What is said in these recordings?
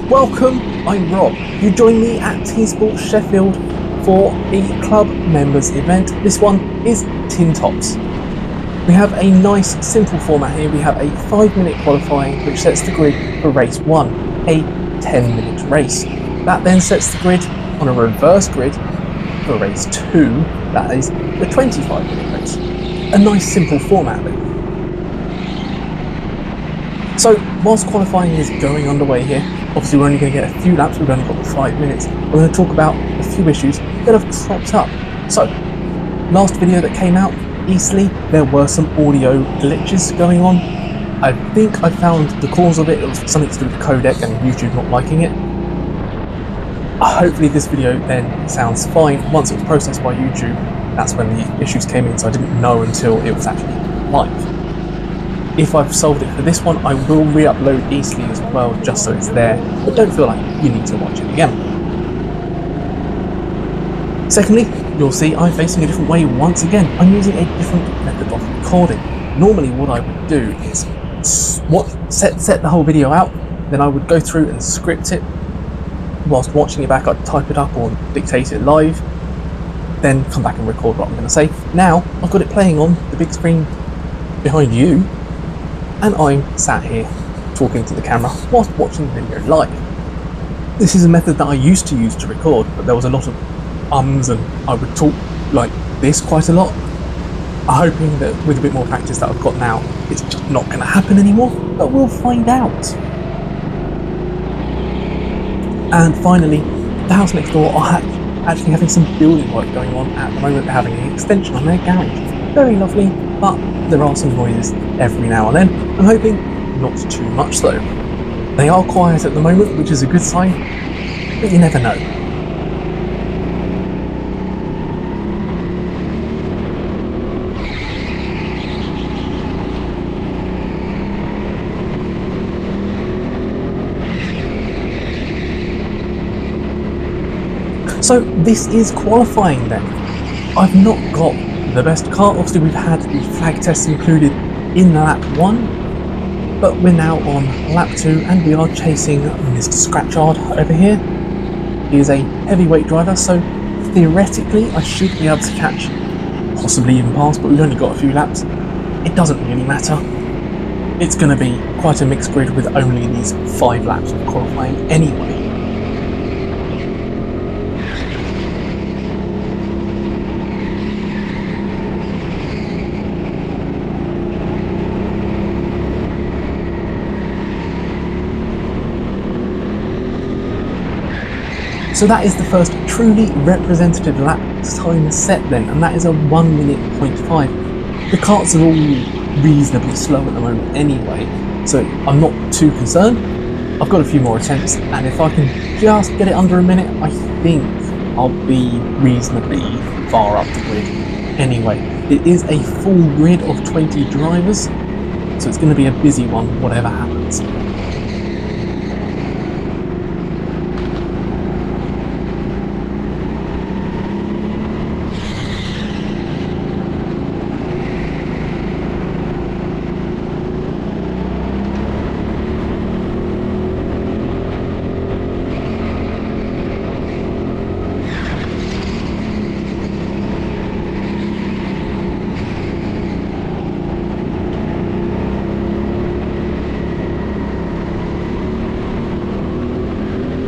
Welcome, I'm Rob. You join me at TeamSport Sheffield for the club members event. This one is Tin Tops. We have a nice simple format here. We have a 5-minute qualifying which sets the grid for race 1, a 10-minute race. That then sets the grid on a reverse grid for race 2, that is the 25-minute race. A nice simple format then. So whilst qualifying is going underway here, obviously we're only going to get a few laps, we've only got 5 minutes. We're going to talk about a few issues that have cropped up. So, last video that came out, Eastleigh, there were some audio glitches going on. I think I found the cause of it. It was something to do with the codec and YouTube not liking it. Hopefully this video then sounds fine. Once it was processed by YouTube, that's when the issues came in, so I didn't know until it was actually live. If I've solved it for this one, I will re-upload Eastleigh as well, just so it's there, but don't feel like you need to watch it again. Secondly, you'll see I'm facing a different way once again. I'm using a different method of recording. Normally what I would do is set the whole video out, then I would go through and script it. Whilst watching it back, I'd type it up or dictate it live, then come back and record what I'm going to say. Now, I've got it playing on the big screen behind you, and I'm sat here talking to the camera whilst watching the video live. This is a method that I used to use to record, but there was a lot of ums and I would talk like this quite a lot. I'm hoping that with a bit more practice that I've got now, it's just not going to happen anymore, but we'll find out. And finally, the house next door are actually having some building work going on at the moment. They're having an extension on their garage. Very lovely, but there are some noises every now and then. I'm hoping not too much though. They are quiet at the moment, which is a good sign, but you never know. So this is qualifying then. I've not got the best car. Obviously we've had the flag tests included in lap 1, but we're now on lap 2 and we are chasing Mr. Scratchard over here. He is a heavyweight driver, so theoretically I should be able to catch, possibly even pass, but we've only got a few laps. It doesn't really matter. It's going to be quite a mixed grid with only these 5 laps of qualifying anyway. So that is the first truly representative lap time set then, and that is a 1:05. The karts are all reasonably slow at the moment anyway, so I'm not too concerned. I've got a few more attempts, and if I can just get it under a minute, I think I'll be reasonably far up the grid. Anyway, it is a full grid of 20 drivers, so it's going to be a busy one, whatever happens.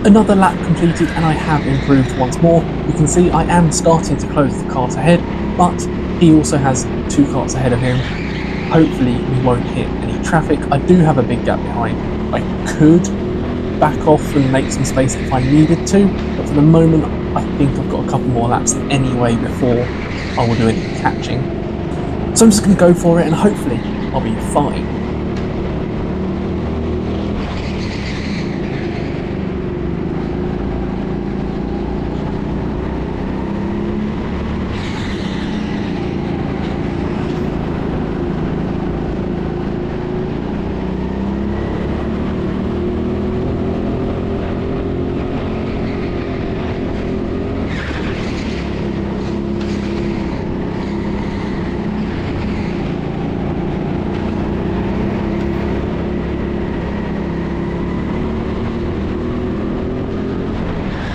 Another lap completed and I have improved once more. You can see I am starting to close the kart ahead, but he also has 2 karts ahead of him. Hopefully we won't hit any traffic. I do have a big gap behind. I could back off and make some space if I needed to, but for the moment I think I've got a couple more laps anyway before I will do any catching. So I'm just going to go for it and hopefully I'll be fine.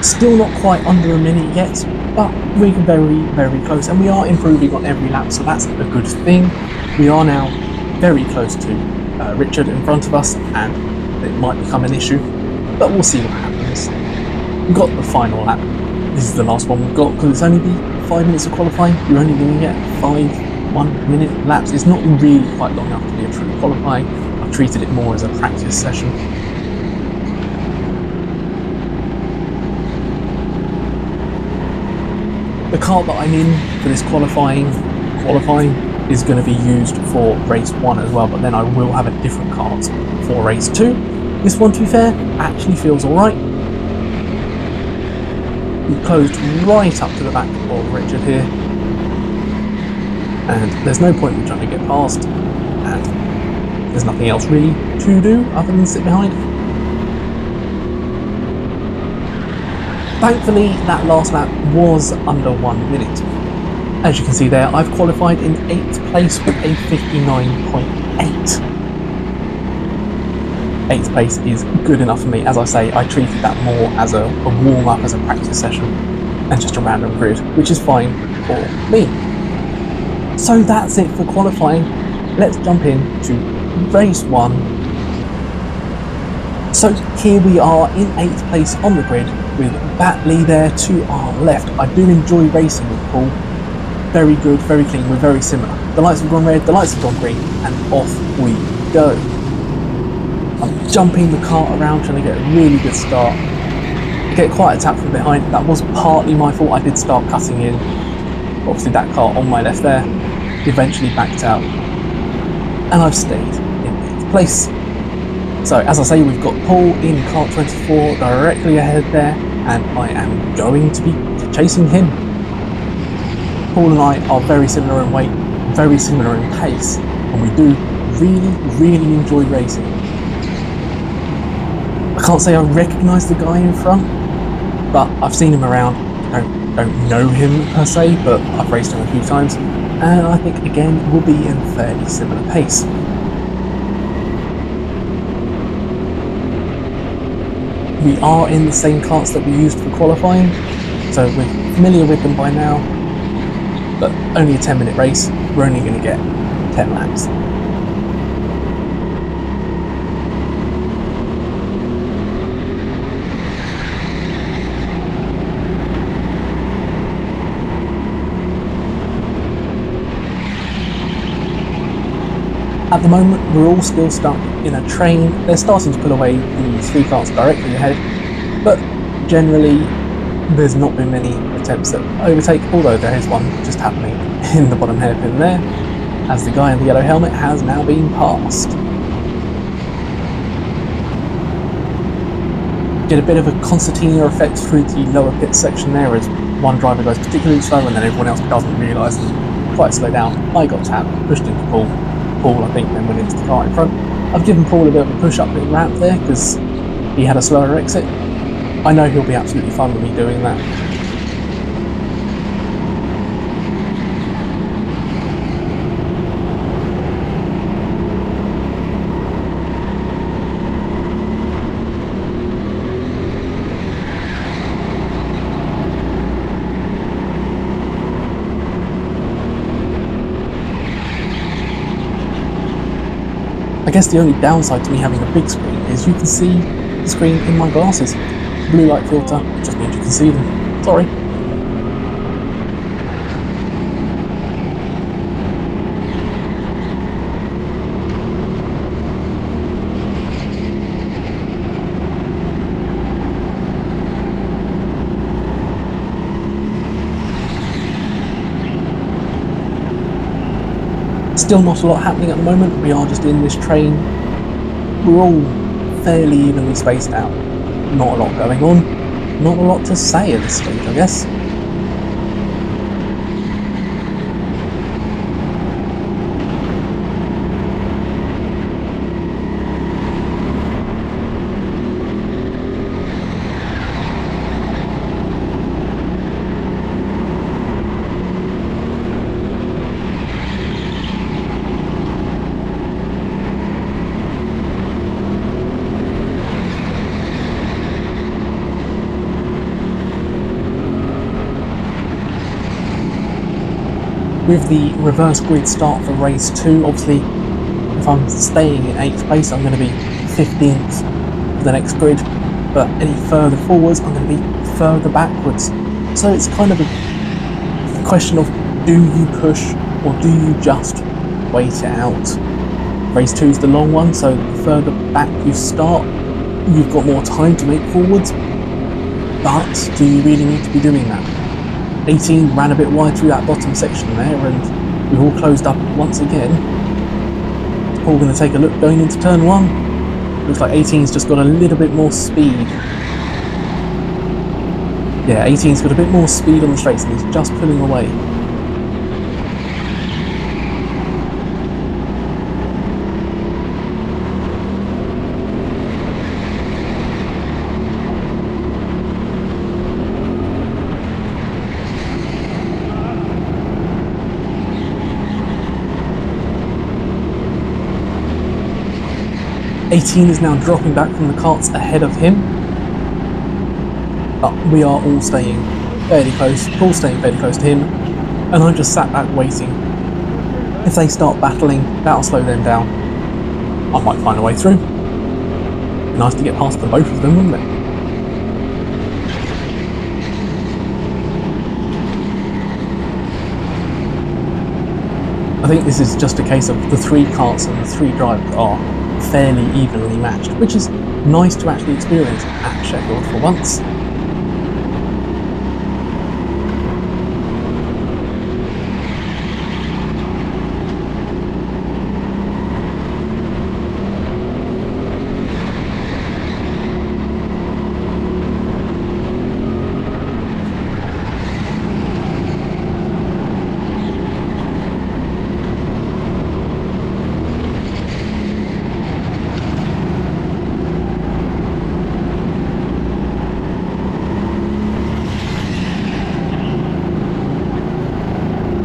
Still not quite under a minute yet, but we're very, very close, and we are improving on every lap, so that's a good thing. We are now very close to Richard in front of us, and it might become an issue, but we'll see what happens. We've got the final lap. This is the last one we've got, because it's only the 5 minutes of qualifying. You're only going to get 5 1-minute laps. It's not really quite long enough to be a true qualifying. I've treated it more as a practice session. The car that I'm in for this qualifying is going to be used for race 1 as well, but then I will have a different kart for race 2. This one, to be fair, actually feels alright. We've closed right up to the back of Richard here, and there's no point in trying to get past, and there's nothing else really to do other than sit behind. Thankfully, that last lap was under 1 minute. As you can see there, I've qualified in 8th place with a 59.8. 8th place is good enough for me. As I say, I treated that more as a warm-up, as a practice session, and just a random grid, which is fine for me. So that's it for qualifying. Let's jump into race 1. So here we are in 8th place on the grid, with Batley there to our left. I do enjoy racing with Paul. Very good, very clean, we're very similar. The lights have gone red, the lights have gone green, and off we go. I'm jumping the cart around, trying to get a really good start. I get quite a tap from behind. That was partly my fault. I did start cutting in. Obviously that car on my left there eventually backed out, and I've stayed in 8th place. So as I say, we've got Paul in kart 24 directly ahead there, and I am going to be chasing him. Paul and I are very similar in weight, very similar in pace, and we do really, really enjoy racing. I can't say I recognise the guy in front, but I've seen him around. I don't know him per se, but I've raced him a few times, and I think again we'll be in fairly similar pace. We are in the same karts that we used for qualifying, so we're familiar with them by now, but only a 10-minute race, we're only going to get 10 laps. At the moment, we're all still stuck in a train. They're starting to pull away the 3 karts directly ahead, but generally there's not been many attempts at overtake, although there is one just happening in the bottom hairpin there, as the guy in the yellow helmet has now been passed. Get a bit of a concertina effect through the lower pit section there, as one driver goes particularly slow and then everyone else doesn't realise and quite slow down. I got tapped, pushed into Paul. Paul, I think, then went into the car in front. I've given Paul a bit of a push up the ramp there because he had a slower exit. I know he'll be absolutely fine with me doing that. I guess the only downside to me having a big screen is you can see the screen in my glasses. Blue light filter just means you can see them. Sorry. Still not a lot happening at the moment. We are just in this train. We're all fairly evenly spaced out. Not a lot going on. Not a lot to say at this stage, I guess. With the reverse grid start for race 2, obviously if I'm staying in 8th place I'm going to be 15th for the next grid, but any further forwards I'm going to be further backwards. So it's kind of a question of, do you push or do you just wait it out? Race 2 is the long one, so the further back you start, you've got more time to make forwards, but do you really need to be doing that? 18 ran a bit wide through that bottom section there, and we've all closed up once again. We're going to take a look going into turn 1. Looks like 18's just got a little bit more speed. Yeah, 18's got a bit more speed on the straights and he's just pulling away. '18 is now dropping back from the karts ahead of him, but we are all staying fairly close, Paul's staying fairly close to him, and I just sat back waiting. If they start battling, that'll slow them down. I might find a way through. Nice to get past the both of them, wouldn't it? I think this is just a case of the 3 karts and the 3 drivers are fairly evenly matched, which is nice to actually experience at Sheffield for once.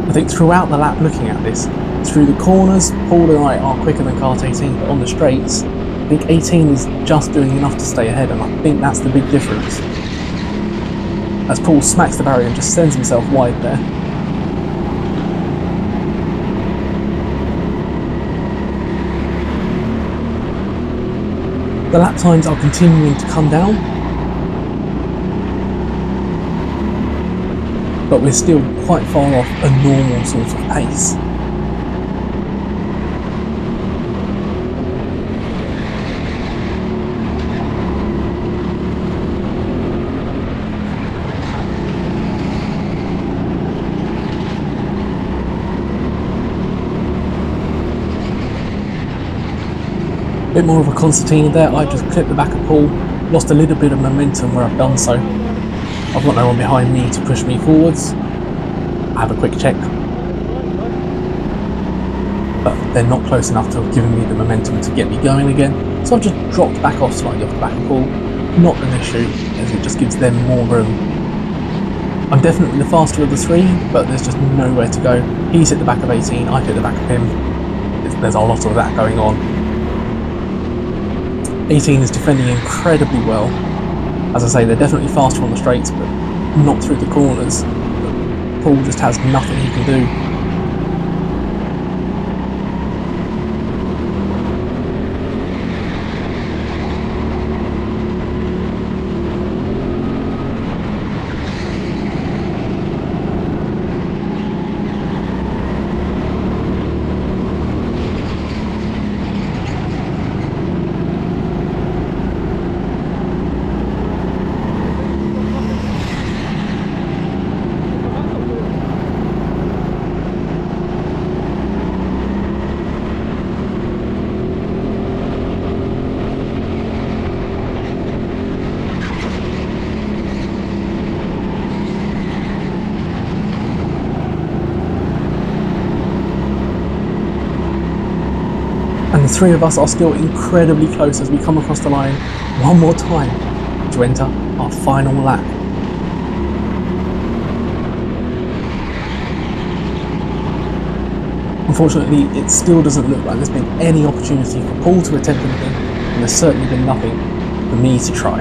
I think throughout the lap looking at this, through the corners, Paul and I are quicker than kart 18, but on the straights, I think 18 is just doing enough to stay ahead, and I think that's the big difference. As Paul smacks the barrier and just sends himself wide there. The lap times are continuing to come down, but we're still quite far off a normal sort of pace. A bit more of a concertina there. I just clipped the back of Paul, lost a little bit of momentum where I've done so. I've got no one behind me to push me forwards. I have a quick check, but they're not close enough to have given me the momentum to get me going again, so I've just dropped back off slightly off the back of Paul. Not an issue, as it just gives them more room. I'm definitely the faster of the 3, but there's just nowhere to go. He's hit the back of 18, I've hit the back of him. There's a lot of that going on. 18 is defending incredibly well. As I say, they're definitely faster on the straights, but not through the corners. But Paul just has nothing he can do. And the 3 of us are still incredibly close as we come across the line one more time to enter our final lap. Unfortunately, it still doesn't look like there's been any opportunity for Paul to attempt anything, and there's certainly been nothing for me to try.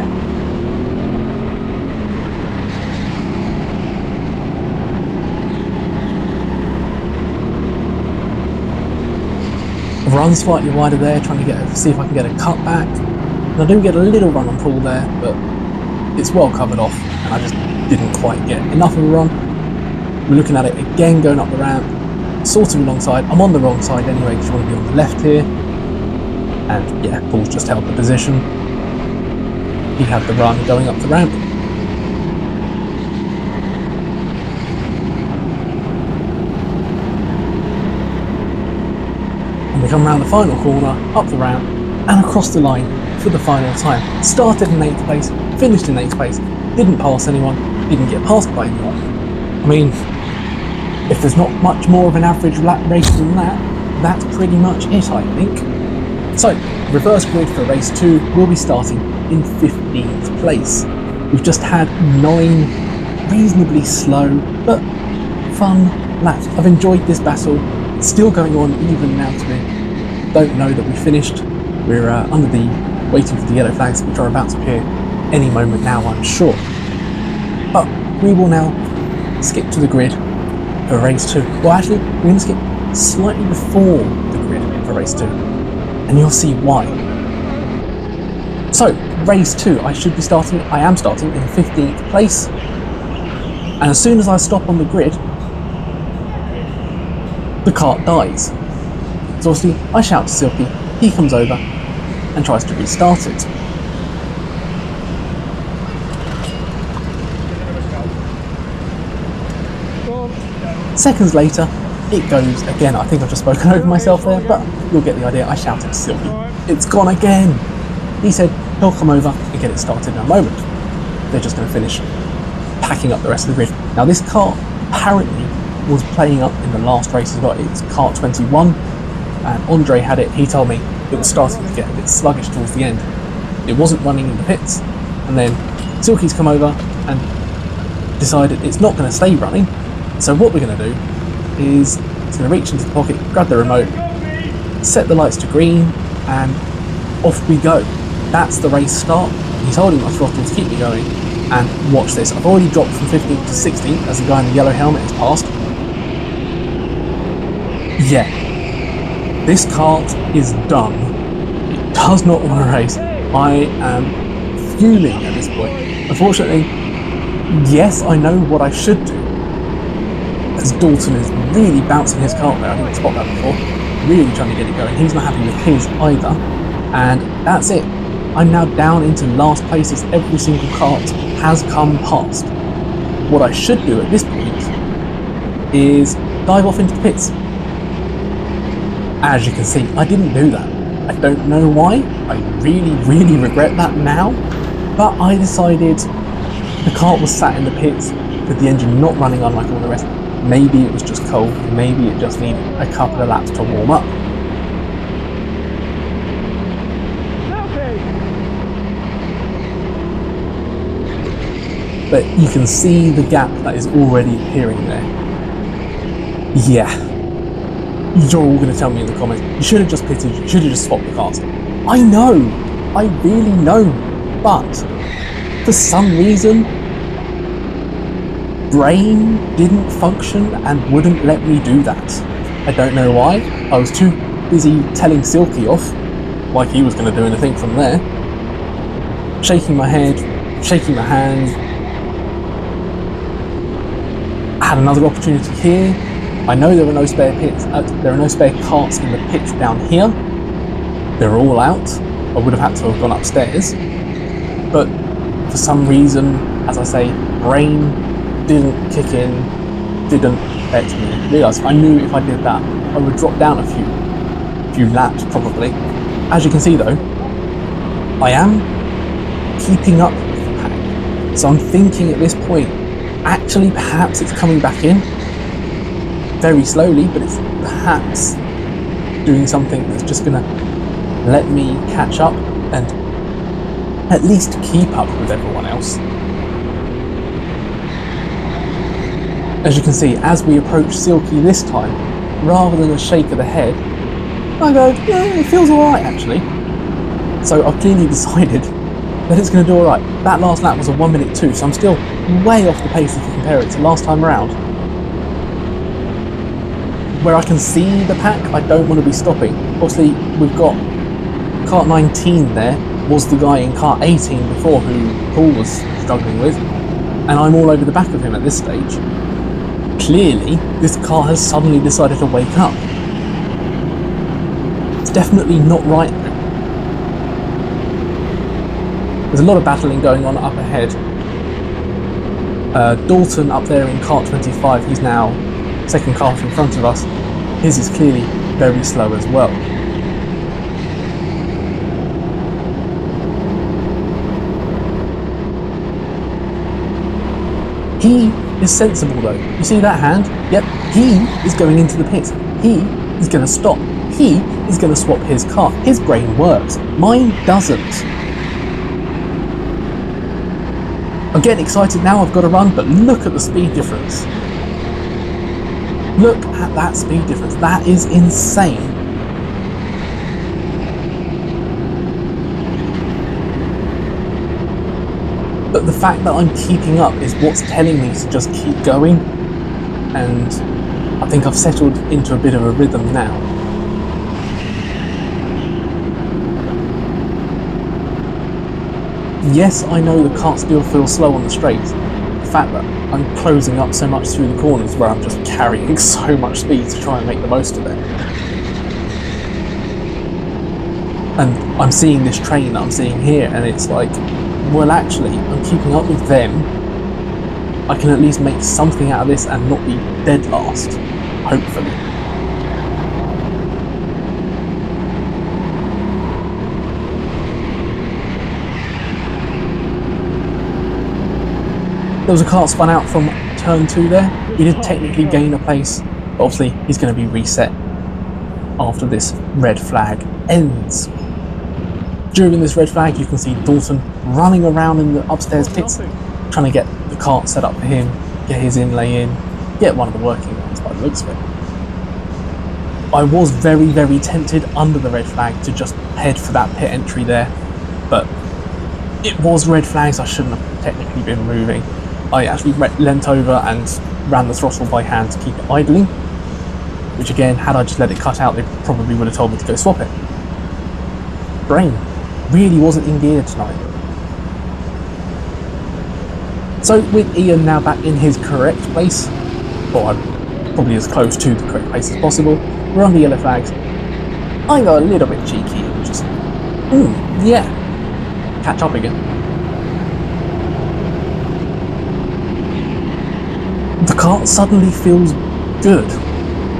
run slightly wider there, trying to see if I can get a cut back. And I do get a little run on Paul there, but it's well covered off, and I just didn't quite get enough of a run. We're looking at it again, going up the ramp, sort of alongside. I'm on the wrong side anyway, because you want to be on the left here. And yeah, Paul's just held the position. He had the run going up the ramp. And we come around the final corner, up the ramp, and across the line for the final time. Started in 8th place, finished in 8th place, didn't pass anyone, didn't get passed by anyone. I mean, if there's not much more of an average lap race than that, that's pretty much it, I think. So, reverse grid for race 2 will be starting in 15th place. We've just had 9 reasonably slow but fun laps. I've enjoyed this battle. It's still going on even now to me. Don't know that we finished. We're waiting for the yellow flags, which are about to appear any moment now, I'm sure. But we will now skip to the grid for race 2. Well, actually, we're going to skip slightly before the grid for race 2, and you'll see why. So, race 2, I am starting in 15th place, and as soon as I stop on the grid, the kart dies. So obviously, I shout to Silky, he comes over and tries to restart it. Seconds later, it goes again. I think I've just spoken over myself there, but you'll get the idea. I shouted to Silky, it's gone again. He said he'll come over and get it started in a moment. They're just going to finish packing up the rest of the grid. Now this kart apparently was playing up in the last race as well. It's kart 21, and Andre had it. He told me it was starting to get a bit sluggish towards the end. It wasn't running in the pits, and then Silky's come over and decided it's not going to stay running. So what we're going to do is it's going to reach into the pocket, grab the remote, set the lights to green, and off we go. That's the race start. He's holding my throttle to keep me going, and watch this. I've already dropped from 15th to 16th as the guy in the yellow helmet has passed. Yeah, this kart is done. It does not want to race. I am fuming at this point. Unfortunately, yes, I know what I should do, as Dalton is really bouncing his kart there. I didn't spot that before. Really trying to get it going. He's not happy with his either. And that's it. I'm now down into last place as every single kart has come past. What I should do at this point is dive off into the pits. As you can see, I didn't do that. I don't know why. I really, really regret that now. But I decided the kart was sat in the pits with the engine not running unlike all the rest. Maybe it was just cold. Maybe it just needed a couple of laps to warm up. But you can see the gap that is already appearing there. Yeah. You're all going to tell me in the comments, you should have just pitted, you should have just swapped the cars. I know, I really know, but for some reason, brain didn't function and wouldn't let me do that. I don't know why. I was too busy telling Silky off, like he was going to do anything from there. Shaking my head, shaking my hand. I had another opportunity here. I know there are no spare pits. There are no spare carts in the pits down here. They're all out. I would have had to have gone upstairs, but for some reason, as I say, brain didn't kick in, didn't let me realise. I knew if I did that, I would drop down a few laps probably. As you can see though, I am keeping up with the pack. So I'm thinking at this point, actually perhaps it's coming back in. Very slowly, but it's perhaps doing something that's just going to let me catch up and at least keep up with everyone else. As you can see, as we approach Silky this time, rather than a shake of the head, I go, yeah, it feels alright actually. So I've clearly decided that it's going to do alright. That last lap was a 1:02, so I'm still way off the pace if you compare it to last time around. where I can see the pack, I don't want to be stopping. Obviously, we've got kart 19 there, was the guy in kart 18 before who Paul was struggling with, and I'm all over the back of him at this stage. Clearly, this car has suddenly decided to wake up. It's definitely not right now. There's a lot of battling going on up ahead. Dalton up there in kart 25, he's now second kart in front of us. His is clearly very slow as well. He is sensible though. You see that hand? Yep, he is going into the pits. He is going to stop. He is going to swap his car. His brain works. Mine doesn't. I'm getting excited now, I've got to run, but look at the speed difference. Look at that speed difference. That is insane. But the fact that I'm keeping up is what's telling me to just keep going. And I think I've settled into a bit of a rhythm now. Yes, I know the kart still feels slow on the straights. The fact that I'm closing up so much through the corners where I'm just carrying so much speed to try and make the most of it. And I'm seeing this train that I'm seeing here, and it's like, well, actually, I'm keeping up with them. I can at least make something out of this and not be dead last, hopefully. There was a kart spun out from turn 2 there. He did technically gain a place, but obviously he's going to be reset after this red flag ends. During this red flag, you can see Dalton running around in the upstairs pits, trying to get the kart set up for him, get his inlay in, get one of the working ones by the looks of it. I was very, very tempted under the red flag to just head for that pit entry there, but it was red flags, I shouldn't have technically been moving. I actually leant over and ran the throttle by hand to keep it idling, which again, had I just let it cut out, they probably would have told me to go swap it. Brain really wasn't in gear tonight. So with Ian now back in his correct place, or probably as close to the correct place as possible, we're on the yellow flags. I got a little bit cheeky and just, yeah, catch up again. The kart suddenly feels good.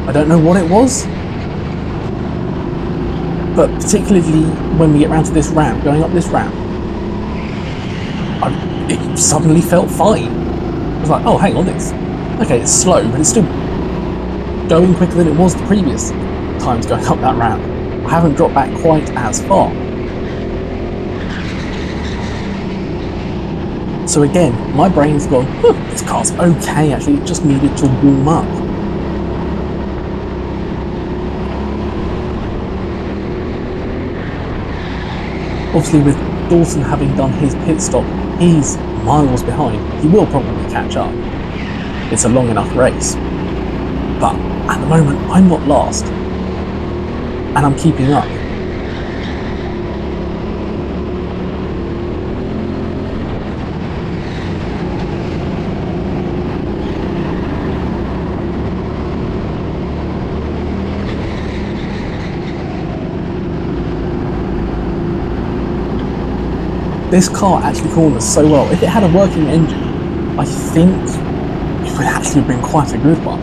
I don't know what it was, but particularly when we get round to this ramp, going up this ramp, it suddenly felt fine. I was like, oh, hang on, it's slow, but it's still going quicker than it was the previous times going up that ramp. I haven't dropped back quite as far. So again, my brain's gone, this car's okay actually, it just needed to warm up. Obviously with Dalton having done his pit stop, he's miles behind. He will probably catch up. It's a long enough race. But at the moment, I'm not last. And I'm keeping up. This car actually corners so well. If it had a working engine, I think it would actually have been quite a good one.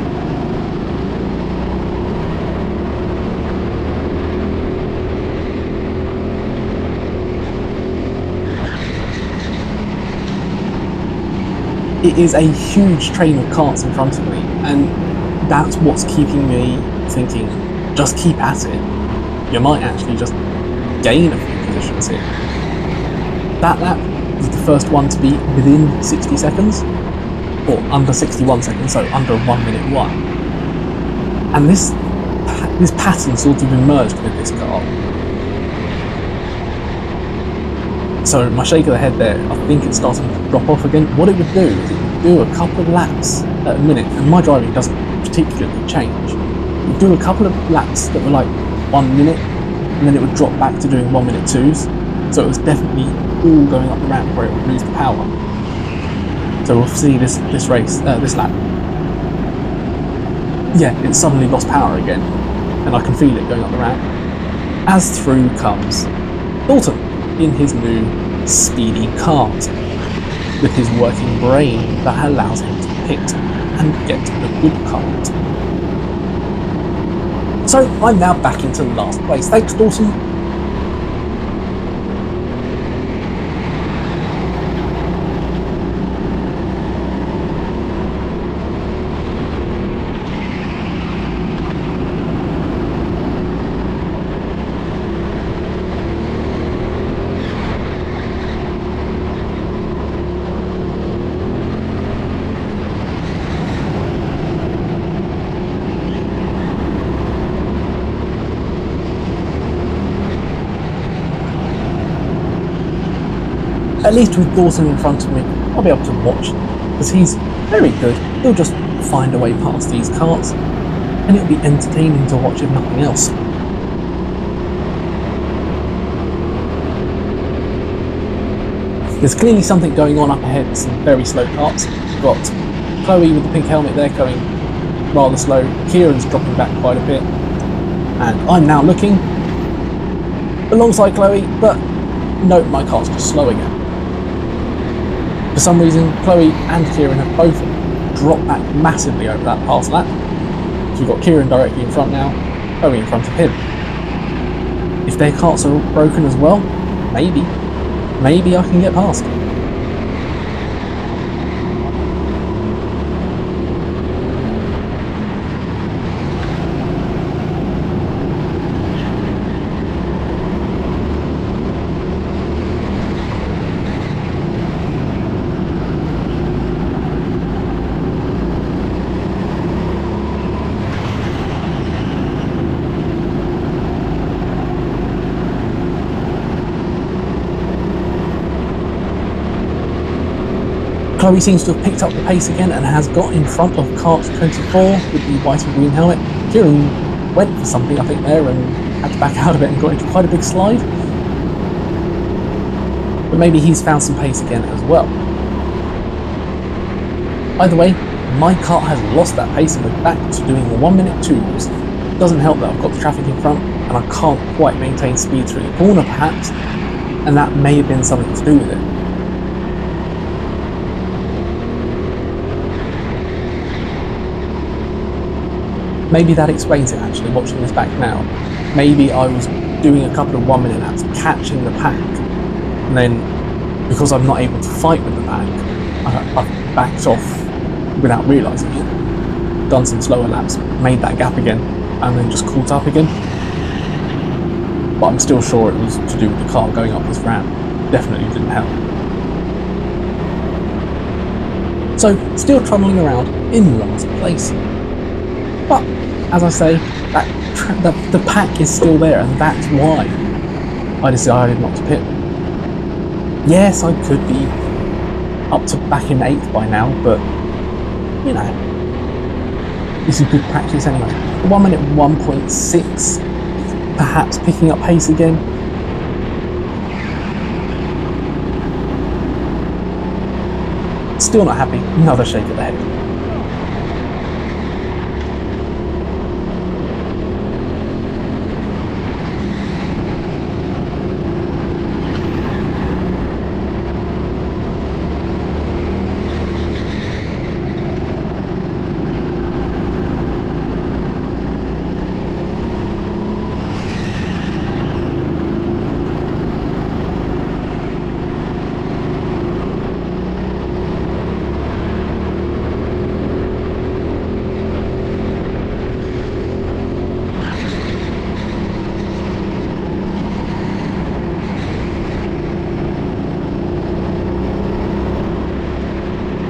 It is a huge train of karts in front of me, and that's what's keeping me thinking, just keep at it. You might actually just gain a few positions here. That lap was the first one to be within 60 seconds, or under 61 seconds, so under 1 minute 1. And this pattern sort of emerged with this car. So my shake of the head there, I think it's starting to drop off again. What it would do is it would do a couple of laps at a minute, and my driving doesn't particularly change. would do a couple of laps that were like 1 minute, and then it would drop back to doing 1 minute 2s. So it was definitely all going up the ramp where it would lose the power. So we'll see this lap. Yeah, it suddenly lost power again, and I can feel it going up the ramp. As through comes Dalton in his new speedy kart, with his working brain that allows him to pit and get the good kart. So I'm now back into last place. Thanks, Dalton. At least with Dalton in front of me, I'll be able to watch, because he's very good. He'll just find a way past these karts, and it'll be entertaining to watch if nothing else. There's clearly something going on up ahead, some very slow karts. We've got Chloe with the pink helmet there going rather slow. Kieran's dropping back quite a bit. And I'm now looking alongside Chloe, but no, my car's just slow again. For some reason, Chloe and Kieran have both dropped back massively over that past lap. So we've got Kieran directly in front now, Chloe in front of him. If their carts are broken as well, maybe I can get past. Chloe seems to have picked up the pace again and has got in front of kart 24 with the white and green helmet. Kieran went for something, I think, there and had to back out of it and got into quite a big slide. But maybe he's found some pace again as well. Either way, my kart has lost that pace and we're back to doing the 1 minute 2s. It doesn't help that I've got the traffic in front and I can't quite maintain speed through the corner perhaps, and that may have been something to do with it. Maybe that explains it actually, watching this back now. Maybe I was doing a couple of 1 minute laps, catching the pack, and then because I'm not able to fight with the pack, I've backed off without realising it, done some slower laps, made that gap again, and then just caught up again. But I'm still sure it was to do with the car going up this ramp. Definitely didn't help. So, still trundling around in last place. But, as I say, the pack is still there, and that's why I decided not to pit. Yes, I could be up to back in 8th by now, but, you know, this is good practice anyway. 1 minute 1.6, perhaps picking up pace again. Still not happy, another shake of the head.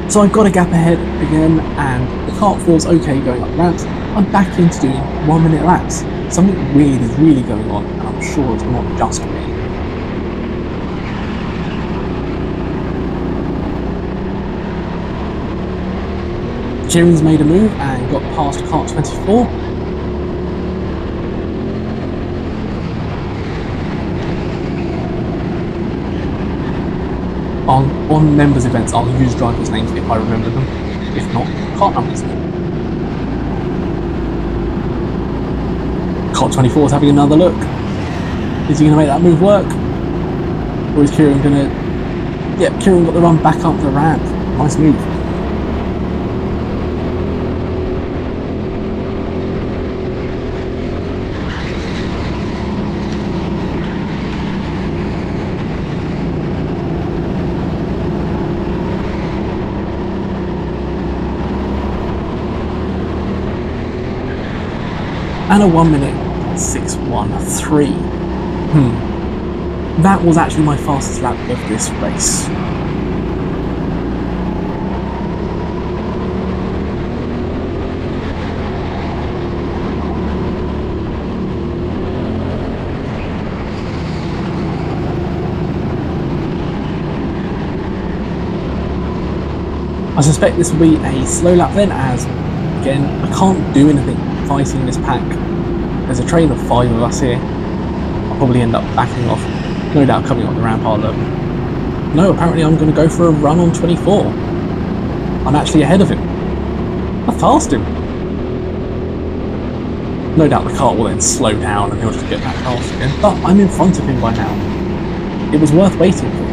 So I've got a gap ahead again, and the kart feels okay going up ramps. I'm back into doing 1 minute laps. Something weird is really going on, and I'm sure it's not just me. Kieran's made a move and got past kart 24. on members events, I'll use drivers' names if I remember them. If not, kart numbers. Kart 24 is having another look. Is he going to make that move work? Or is Kieran going to... Yep, Kieran got the run back up the ramp. Nice move. And a 1 minute 6:13. That was actually my fastest lap of this race. I suspect this will be a slow lap then, as again I can't do anything fighting this pack. There's a train of 5 of us here. I'll probably end up backing off. No doubt coming up the ramp I'll no, apparently I'm going to go for a run on 24. I'm actually ahead of him. I passed him. No doubt the kart will then slow down and he'll just get back past again. But I'm in front of him by now. It was worth waiting for.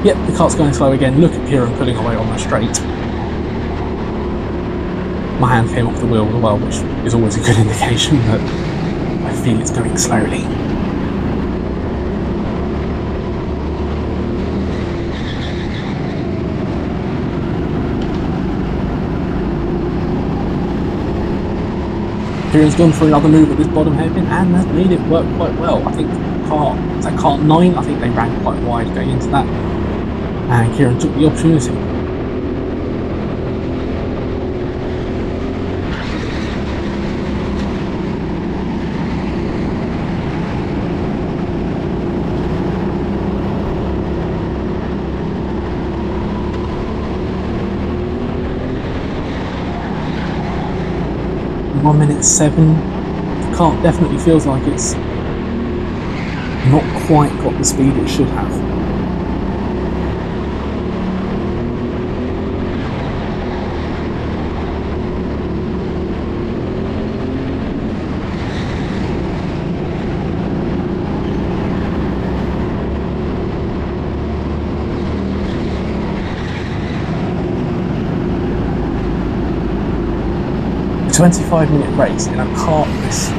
Yep, the kart's going slow again. Look at Kieran pulling away on the straight. My hand came off the wheel as well, which is always a good indication that I feel it's going slowly. Kieran's gone for another move at this bottom hairpin and has made it work quite well. I think kart 9, I think they ran quite wide going into that. And Kieran took the opportunity. One minute 7. The kart definitely feels like it's not quite got the speed it should have. A 25-minute race in a kart this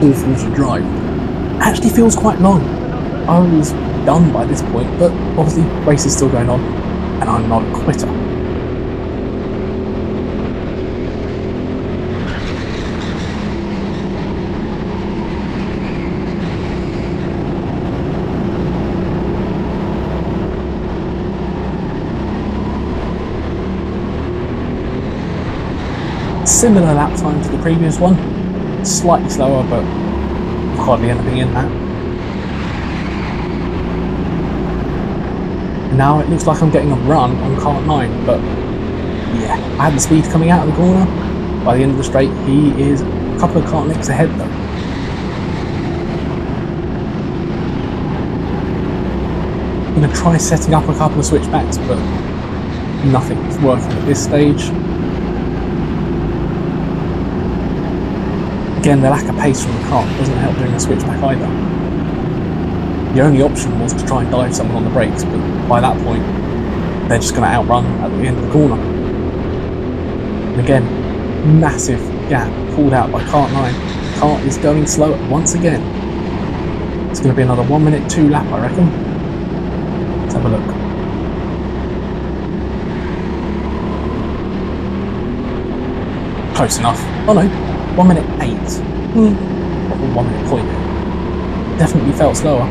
awful to drive actually feels quite long. I was done by this point, but obviously the race is still going on and I'm not a quitter. Similar lap time to the previous one, slightly slower, but hardly anything in that. Now it looks like I'm getting a run on kart 9, but yeah, I had the speed coming out of the corner. By the end of the straight, he is a couple of kart lengths ahead though. I'm going to try setting up a couple of switchbacks, but nothing's working at this stage. Again, the lack of pace from the kart doesn't help doing a switchback either. The only option was to try and dive someone on the brakes, but by that point, they're just going to outrun at the end of the corner. And again, massive gap pulled out by kart 9. The kart is going slow once again. It's going to be another 1 minute 2 lap, I reckon. Let's have a look. Close enough. Oh no. 1 minute 8. What a 1 minute point. Definitely felt slower.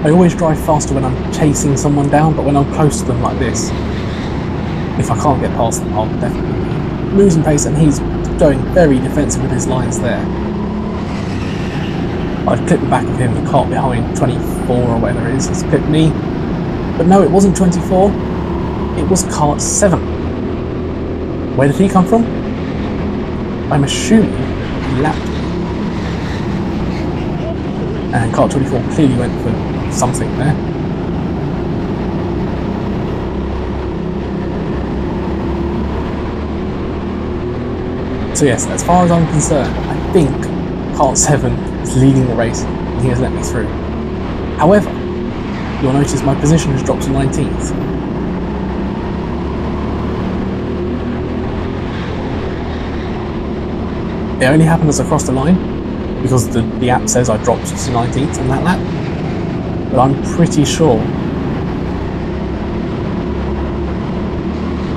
I always drive faster when I'm chasing someone down, but when I'm close to them like this, if I can't get past them, I'll definitely be losing pace, and he's going very defensive with his lines there. I'd clip the back of him, the kart behind 24 or whatever it is, has clipped me. But no, it wasn't 24, it was kart 7. Where did he come from? I'm assuming he lapped me. And kart 24 clearly went for something there. So yes, as far as I'm concerned, I think kart 7 is leading the race and he has let me through. However, you'll notice my position has dropped to 19th. It only happened as I crossed the line, because the app says I dropped to 19th on that lap, but I'm pretty sure.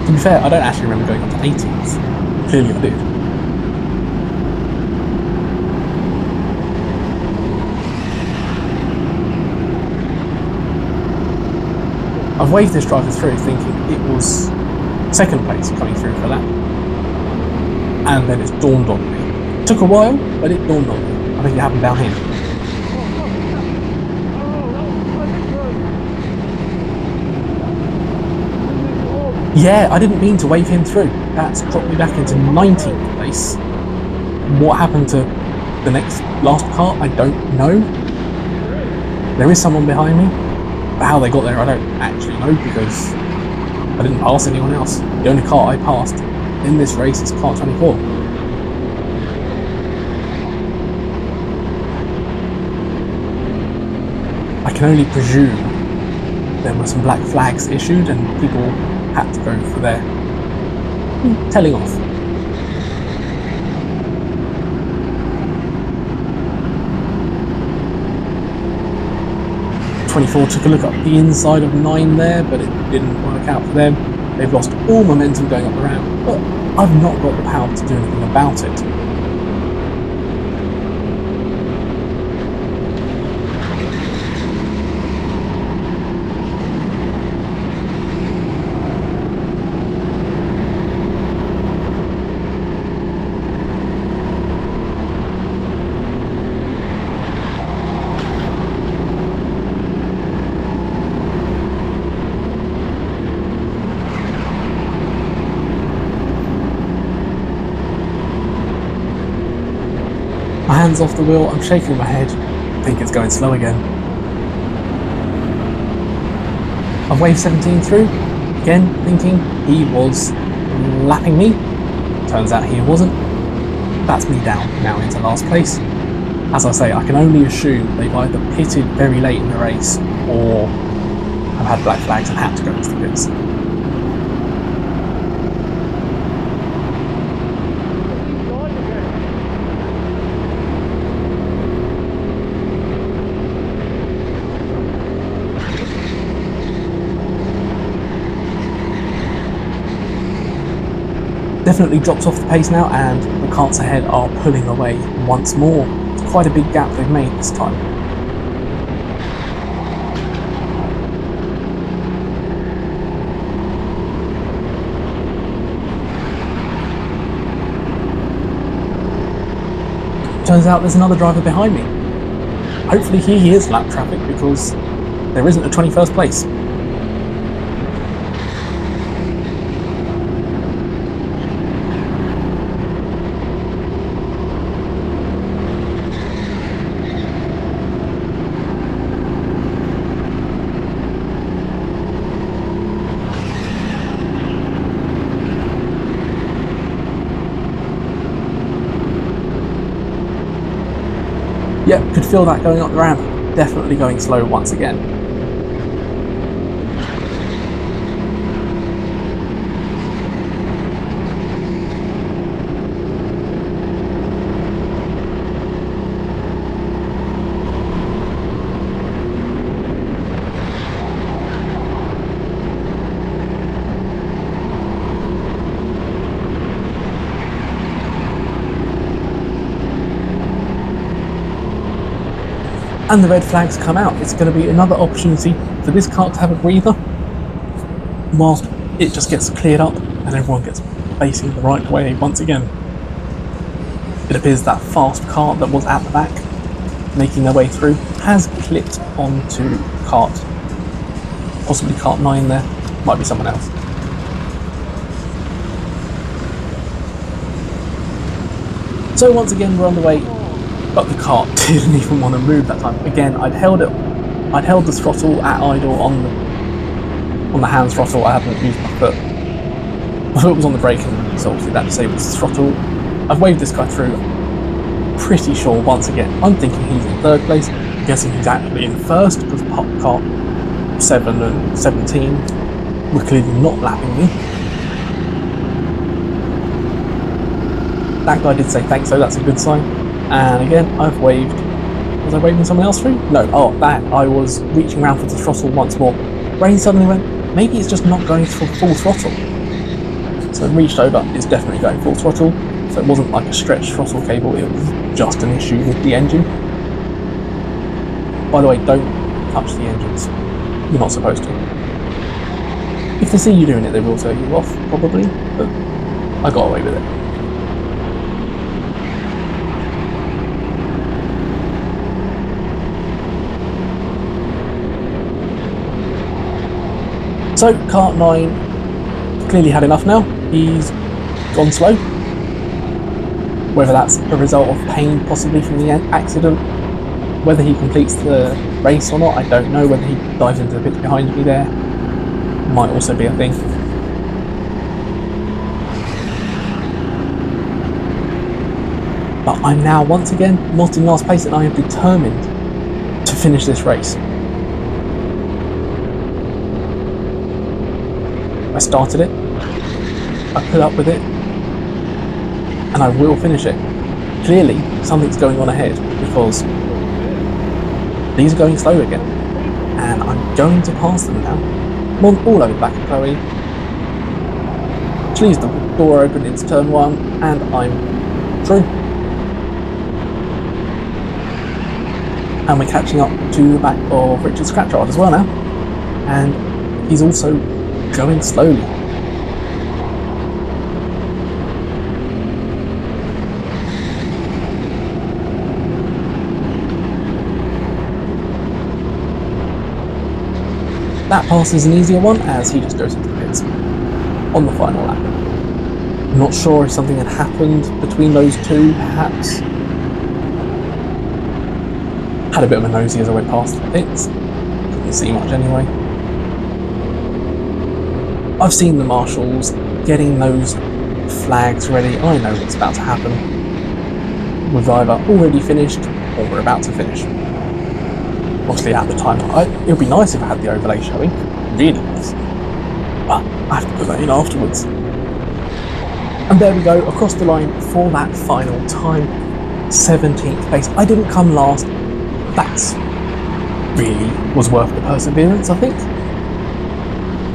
To be fair, I don't actually remember going up to 18th. Clearly I did. I've waved this driver through thinking it was second place coming through for that, and then it's dawned on me. It took a while, but it dawned on me. I think it happened down here. Yeah, I didn't mean to wave him through. That's dropped me back into 19th place. What happened to the last car, I don't know. There is someone behind me. But how they got there, I don't actually know, because I didn't pass anyone else. The only car I passed in this race is kart 24. I can only presume there were some black flags issued and people had to go for their telling off. '24 took a look up the inside of 9 there, but it didn't work out for them. They've lost all momentum going up the ramp, but I've not got the power to do anything about it. My hands off the wheel, I'm shaking my head, I think it's going slow again. I've waved 17 through, again thinking he was lapping me. Turns out he wasn't. That's me down now into last place. As I say, I can only assume they've either pitted very late in the race or have had black flags and had to go into the pits. Definitely dropped off the pace now, and the karts ahead are pulling away once more. It's quite a big gap they've made this time. Turns out there's another driver behind me. Hopefully he is lap traffic, because there isn't a 21st place. Yep, could feel that going up the ramp. Definitely going slow once again. and the red flags come out. It's going to be another opportunity for this kart to have a breather whilst it just gets cleared up and everyone gets facing the right way once again. It appears that fast kart that was at the back making their way through has clipped onto kart, possibly kart 9 there, might be someone else. So once again we're underway, but the kart didn't even want to move that time. Again, I'd held the throttle at idle on the hands throttle. I hadn't used my foot. My foot was on the brake, and so obviously that disables the throttle. I've waved this guy through. Pretty sure once again, I'm thinking he's in third place. I'm guessing he's actually in first because kart 7 and 17 were clearly not lapping me. That guy did say thanks, so that's a good sign. And again, I've waved. Was I waving someone else through? No. Oh, that I was reaching around for the throttle once more. Brain suddenly went, maybe it's just not going for full throttle. So reached over, it's definitely going full throttle. So it wasn't like a stretched throttle cable, it was just an issue with the engine. By the way, don't touch the engines. You're not supposed to. If they see you doing it, they will turn you off, probably, but I got away with it. So, kart 9 clearly had enough now. He's gone slow. Whether that's a result of pain possibly from the accident, whether he completes the race or not, I don't know. Whether he dives into the pits behind me there might also be a thing. But I'm now once again not in last place, and I am determined to finish this race. I started it, I put up with it, and I will finish it. Clearly, something's going on ahead because these are going slow again, and I'm going to pass them now. I'm all over the back of Chloe. She leaves the door open into turn 1, and I'm through. And we're catching up to the back of Richard Scratchard as well now, and he's also going slowly. That pass is an easier one as he just goes into the pits on the final lap. I'm not sure if something had happened between those two, perhaps. Had a bit of a nosy as I went past the pits. Couldn't see much anyway. I've seen the marshals getting those flags ready. I know what's about to happen. We've either already finished or we're about to finish. Obviously at the time, it would be nice if I had the overlay showing. Really nice. But I have to put that in afterwards. And there we go, across the line for that final time. 17th place. I didn't come last. That's really was worth the perseverance, I think.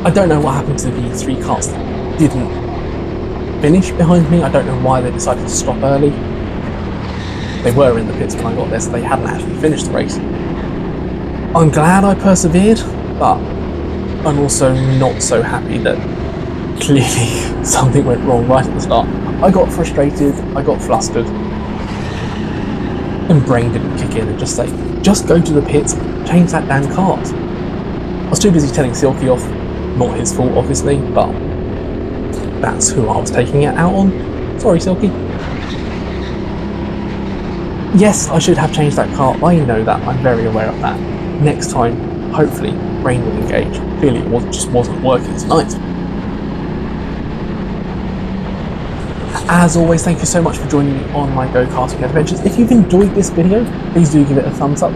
I don't know what happened to the 3 karts that didn't finish behind me. I don't know why they decided to stop early. They were in the pits when I got there, so they hadn't actually finished the race. I'm glad I persevered, but I'm also not so happy that clearly something went wrong right at the start. I got frustrated, I got flustered, and brain didn't kick in and just say, just go to the pits, change that damn kart. I was too busy telling Silky off. Not his fault, obviously, but that's who I was taking it out on. Sorry, Silky. Yes, I should have changed that kart. I know that. I'm very aware of that. Next time, hopefully, brain will engage. Clearly, it just wasn't working tonight. As always, thank you so much for joining me on my go-karting adventures. If you've enjoyed this video, please do give it a thumbs up.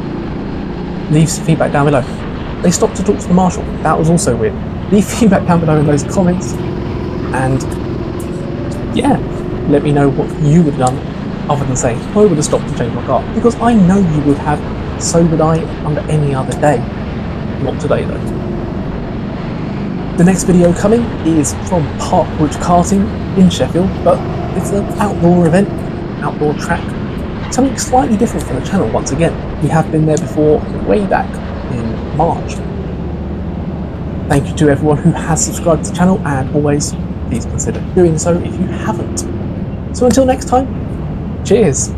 Leave some feedback down below. They stopped to talk to the marshal. That was also weird. Leave feedback down below in those comments, and yeah, let me know what you would have done other than saying, I would have stopped to change my car, because I know you would have, so would I under any other day. Not today though. The next video coming is from Parkwood Karting in Sheffield, but it's an outdoor event, outdoor track. something slightly different for the channel once again. We have been there before, way back in March. Thank you to everyone who has subscribed to the channel, and always, please consider doing so if you haven't. So until next time, cheers!